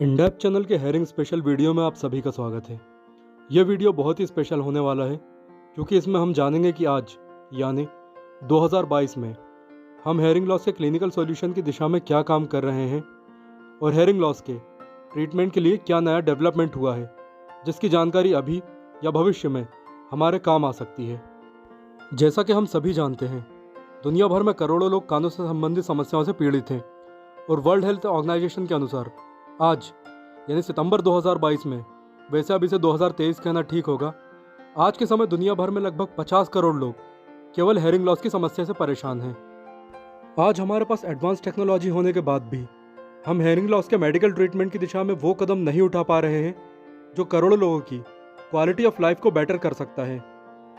In-depth channel के hearing special video में आप सभी का स्वागत है। यह वीडियो बहुत ही स्पेशल होने वाला है क्योंकि इसमें हम जानेंगे कि आज यानी 2022 में हम हेयरिंग लॉस के क्लिनिकल सॉल्यूशन की दिशा में क्या काम कर रहे हैं और हेयरिंग लॉस के ट्रीटमेंट के लिए क्या नया डेवलपमेंट हुआ है जिसकी जानकारी अभी या भविष्य में हमारे काम आ सकती है। जैसा कि हम सभी जानते हैं, दुनिया भर में करोड़ों लोग कानों से संबंधित समस्याओं से पीड़ित हैं और वर्ल्ड हेल्थ ऑर्गेनाइजेशन के अनुसार आज यानी सितंबर 2022 में, वैसे अब इसे 2023 कहना ठीक होगा, आज के समय दुनिया भर में लगभग 50 करोड़ लोग केवल हेयरिंग लॉस की समस्या से परेशान हैं। आज हमारे पास एडवांस टेक्नोलॉजी होने के बाद भी हम हेयरिंग लॉस के मेडिकल ट्रीटमेंट की दिशा में वो कदम नहीं उठा पा रहे हैं जो करोड़ों लोगों की क्वालिटी ऑफ लाइफ को बेटर कर सकता है।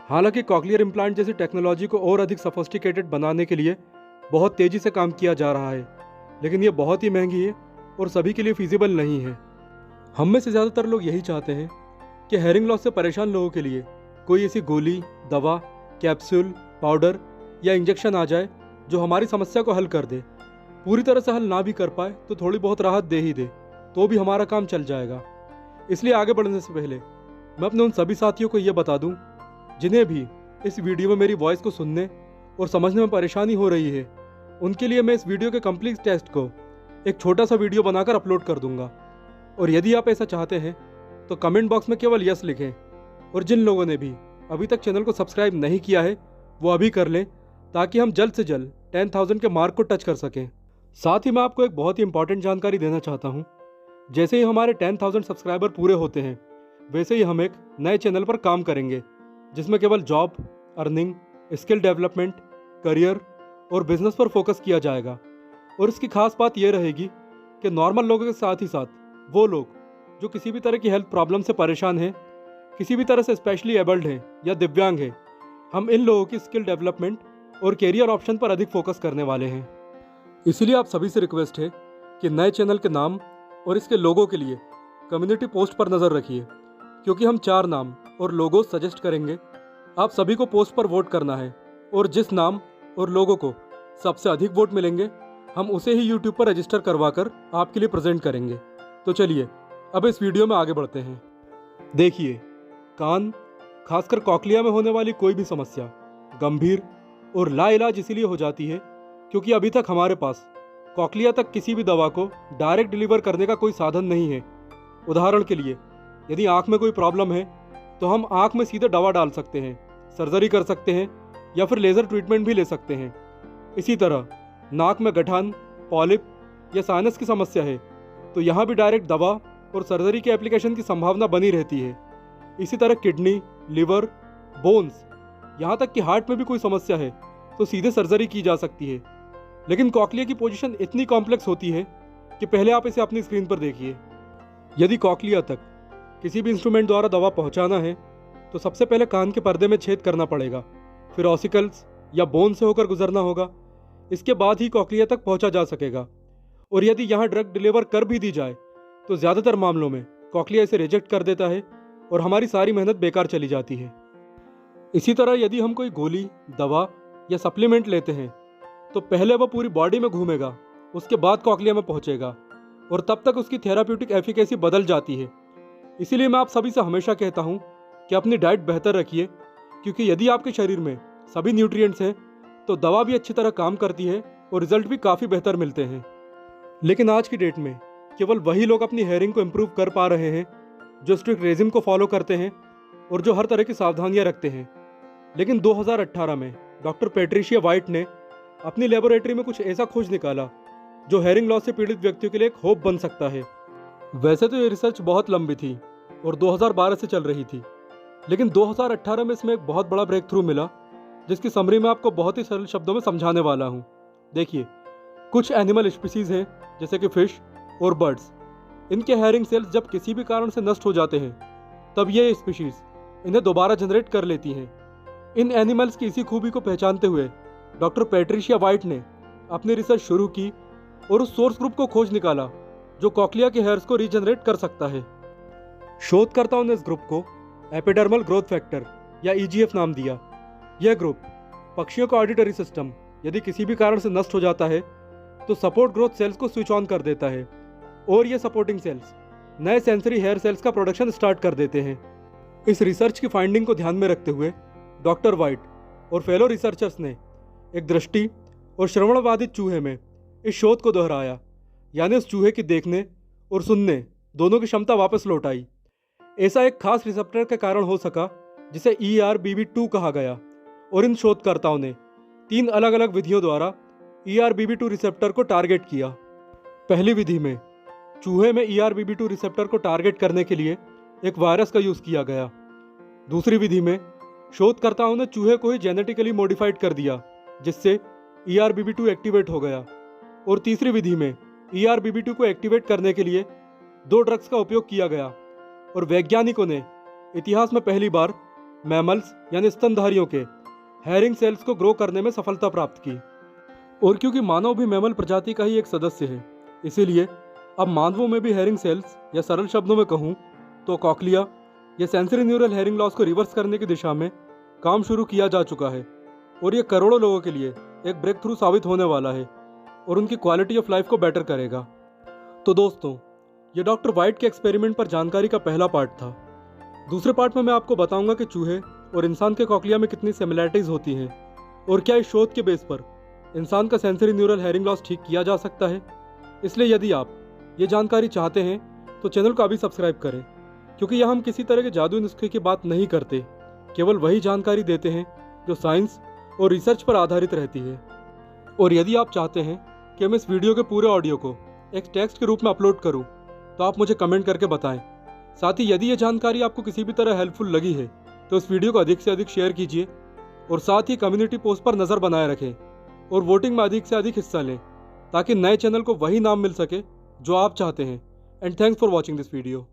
हालांकि कॉक्लियर इम्प्लांट जैसी टेक्नोलॉजी को और अधिक सोफिस्टिकेटेड बनाने के लिए बहुत तेज़ी से काम किया जा रहा है, लेकिन ये बहुत ही महंगी है और सभी के लिए फिजिबल नहीं है। हम में से ज़्यादातर लोग यही चाहते हैं कि हेयरिंग लॉस से परेशान लोगों के लिए कोई ऐसी गोली, दवा, कैप्सूल, पाउडर या इंजेक्शन आ जाए जो हमारी समस्या को हल कर दे। पूरी तरह से हल ना भी कर पाए तो थोड़ी बहुत राहत दे ही दे तो भी हमारा काम चल जाएगा। इसलिए आगे बढ़ने से पहले मैं अपने उन सभी साथियों को यह बता दूं जिन्हें भी इस वीडियो में मेरी वॉइस को सुनने और समझने में परेशानी हो रही है, उनके लिए मैं इस वीडियो के कंप्लीट टेस्ट को एक छोटा सा वीडियो बनाकर अपलोड कर दूंगा। और यदि आप ऐसा चाहते हैं तो कमेंट बॉक्स में केवल यस लिखें, और जिन लोगों ने भी अभी तक चैनल को सब्सक्राइब नहीं किया है वो अभी कर लें ताकि हम जल्द से जल्द 10,000 के मार्क को टच कर सकें। साथ ही मैं आपको एक बहुत ही इंपॉर्टेंट जानकारी देना चाहता हूँ। जैसे ही हमारे 10,000 सब्सक्राइबर पूरे होते हैं, वैसे ही हम एक नए चैनल पर काम करेंगे जिसमें केवल job, earning, skill development, career और बिजनेस पर फोकस किया जाएगा। और इसकी खास बात यह रहेगी कि नॉर्मल लोगों के साथ ही साथ वो लोग जो किसी भी तरह की हेल्थ प्रॉब्लम से परेशान हैं, किसी भी तरह से स्पेशली एबल्ड हैं या दिव्यांग हैं, हम इन लोगों की स्किल डेवलपमेंट और कैरियर ऑप्शन पर अधिक फोकस करने वाले हैं। इसीलिए आप सभी से रिक्वेस्ट है कि नए चैनल के नाम और इसके लोगो के लिए कम्युनिटी पोस्ट पर नज़र रखिए, क्योंकि हम 4 नाम और लोगो सजेस्ट करेंगे। आप सभी को पोस्ट पर वोट करना है और जिस नाम और लोगो को सबसे अधिक वोट मिलेंगे हम उसे ही यूट्यूब पर रजिस्टर करवाकर आपके लिए प्रेजेंट करेंगे। तो चलिए अब इस वीडियो में आगे बढ़ते हैं। देखिए, कान, खासकर कॉक्लिया में होने वाली कोई भी समस्या गंभीर और लाइलाज इसीलिए हो जाती है क्योंकि अभी तक हमारे पास कॉक्लिया तक किसी भी दवा को डायरेक्ट डिलीवर करने का कोई साधन नहीं है। उदाहरण के लिए, यदि आँख में कोई प्रॉब्लम है तो हम आँख में सीधे दवा डाल सकते हैं, सर्जरी कर सकते हैं या फिर लेज़र ट्रीटमेंट भी ले सकते हैं। इसी तरह नाक में गठान, पॉलिप या साइनस की समस्या है तो यहाँ भी डायरेक्ट दवा और सर्जरी के एप्लीकेशन की संभावना बनी रहती है। इसी तरह किडनी, लिवर, बोन्स, यहाँ तक कि हार्ट में भी कोई समस्या है तो सीधे सर्जरी की जा सकती है। लेकिन कॉक्लिया की पोजीशन इतनी कॉम्प्लेक्स होती है कि पहले आप इसे अपनी स्क्रीन पर देखिए। यदि कॉक्लिया तक किसी भी इंस्ट्रूमेंट द्वारा दवा पहुँचाना है तो सबसे पहले कान के पर्दे में छेद करना पड़ेगा, फिर ऑसिकल्स या बोन से होकर गुजरना होगा। इसके बाद ही कॉक्लिया तक पहुंचा जा सकेगा। और यदि यहाँ ड्रग डिलीवर कर भी दी जाए तो ज़्यादातर मामलों में कॉक्लिया इसे रिजेक्ट कर देता है और हमारी सारी मेहनत बेकार चली जाती है। इसी तरह यदि हम कोई गोली, दवा या सप्लीमेंट लेते हैं तो पहले वह पूरी बॉडी में घूमेगा, उसके बाद कॉक्लिया में पहुँचेगा और तब तक उसकी थेराप्यूटिक एफिकेसी बदल जाती है। इसीलिए मैं आप सभी से हमेशा कहता हूँ कि अपनी डाइट बेहतर रखिए, क्योंकि यदि आपके शरीर में सभी न्यूट्रिएंट्स हैं तो दवा भी अच्छी तरह काम करती है और रिजल्ट भी काफ़ी बेहतर मिलते हैं। लेकिन आज की डेट में केवल वही लोग अपनी हेयरिंग को इम्प्रूव कर पा रहे हैं जो स्ट्रिक्ट रेजिम को फॉलो करते हैं और जो हर तरह की सावधानियां रखते हैं। लेकिन 2018 में डॉक्टर पैट्रिशिया वाइट ने अपनी लेबोरेटरी में कुछ ऐसा खोज निकाला जो हेयरिंग लॉस से पीड़ित व्यक्तियों के लिए एक होप बन सकता है। वैसे तो ये रिसर्च बहुत लंबी थी और 2012 से चल रही थी, लेकिन 2018 में इसमें एक बहुत बड़ा ब्रेक थ्रू मिला जिसकी समरी मैं आपको बहुत ही सरल शब्दों में समझाने वाला हूँ। देखिए, कुछ एनिमल स्पीसीज हैं जैसे कि फिश और बर्ड्स, इनके हेयरिंग सेल्स जब किसी भी कारण से नष्ट हो जाते हैं तब ये स्पीशीज इन्हें दोबारा जनरेट कर लेती हैं। इन एनिमल्स की इसी खूबी को पहचानते हुए डॉक्टर पैट्रिशिया वाइट ने अपनी रिसर्च शुरू की और उस सोर्स ग्रुप को खोज निकाला जो कॉक्लिया के हेयर्स को रीजनरेट कर सकता है। शोधकर्ताओं ने इस ग्रुप को एपिडर्मल ग्रोथ फैक्टर या EGF नाम दिया। यह ग्रुप पक्षियों का ऑडिटरी सिस्टम यदि किसी भी कारण से नष्ट हो जाता है तो सपोर्ट ग्रोथ सेल्स को स्विच ऑन कर देता है और ये सपोर्टिंग सेल्स नए सेंसरी हेयर सेल्स का प्रोडक्शन स्टार्ट कर देते हैं। इस रिसर्च की फाइंडिंग को ध्यान में रखते हुए डॉक्टर वाइट और फेलो रिसर्चर्स ने एक दृष्टि और श्रवण बाधित चूहे में इस शोध को दोहराया, यानी उस चूहे की देखने और सुनने दोनों की क्षमता वापस लौट आई। ऐसा एक खास रिसेप्टर के कारण हो सका जिसे ERBB2 कहा गया, और इन शोधकर्ताओं ने 3 अलग अलग विधियों द्वारा ERBB2 रिसेप्टर को टारगेट किया। पहली विधि में चूहे में ERBB2 रिसेप्टर को टारगेट करने के लिए एक वायरस का यूज़ किया गया। दूसरी विधि में शोधकर्ताओं ने चूहे को ही जेनेटिकली मॉडिफाइड कर दिया, जिससे ERBB2 एक्टिवेट हो गया। और तीसरी विधि में ERBB2 को एक्टिवेट करने के लिए 2 ड्रग्स का उपयोग किया गया, और वैज्ञानिकों ने इतिहास में पहली बार मैमल्स यानी स्तनधारियों के हेरिंग सेल्स को ग्रो करने में सफलता प्राप्त की। और क्योंकि मानव भी मैमल प्रजाति का ही एक सदस्य है, इसीलिए अब मानवों में भी हेरिंग सेल्स, या सरल शब्दों में कहूँ तो कॉक्लिया या सेंसरी न्यूरल हेरिंग लॉस को रिवर्स करने की दिशा में काम शुरू किया जा चुका है। और ये करोड़ों लोगों के लिए एक ब्रेक थ्रू साबित होने वाला है और उनकी क्वालिटी ऑफ लाइफ को बेटर करेगा। तो दोस्तों, ये डॉक्टर वाइट के एक्सपेरिमेंट पर जानकारी का पहला पार्ट था। दूसरे पार्ट में मैं आपको बताऊंगा कि चूहे और इंसान के कॉक्लिया में कितनी सिमिलैरिटीज होती हैं, और क्या इस शोध के बेस पर इंसान का सेंसरी न्यूरल हेरिंग लॉस ठीक किया जा सकता है। इसलिए यदि आप ये जानकारी चाहते हैं तो चैनल को अभी सब्सक्राइब करें, क्योंकि यहाँ हम किसी तरह के जादुई नुस्खे की बात नहीं करते, केवल वही जानकारी देते हैं जो साइंस और रिसर्च पर आधारित रहती है। और यदि आप चाहते हैं कि मैं इस वीडियो के पूरे ऑडियो को एक टेक्स्ट के रूप में अपलोड करूं, तो आप मुझे कमेंट करके बताएं। साथ ही यदि ये जानकारी आपको किसी भी तरह हेल्पफुल लगी है तो इस वीडियो को अधिक से अधिक शेयर कीजिए, और साथ ही कम्युनिटी पोस्ट पर नज़र बनाए रखें और वोटिंग में अधिक से अधिक हिस्सा लें, ताकि नए चैनल को वही नाम मिल सके जो आप चाहते हैं। And thanks for watching this video.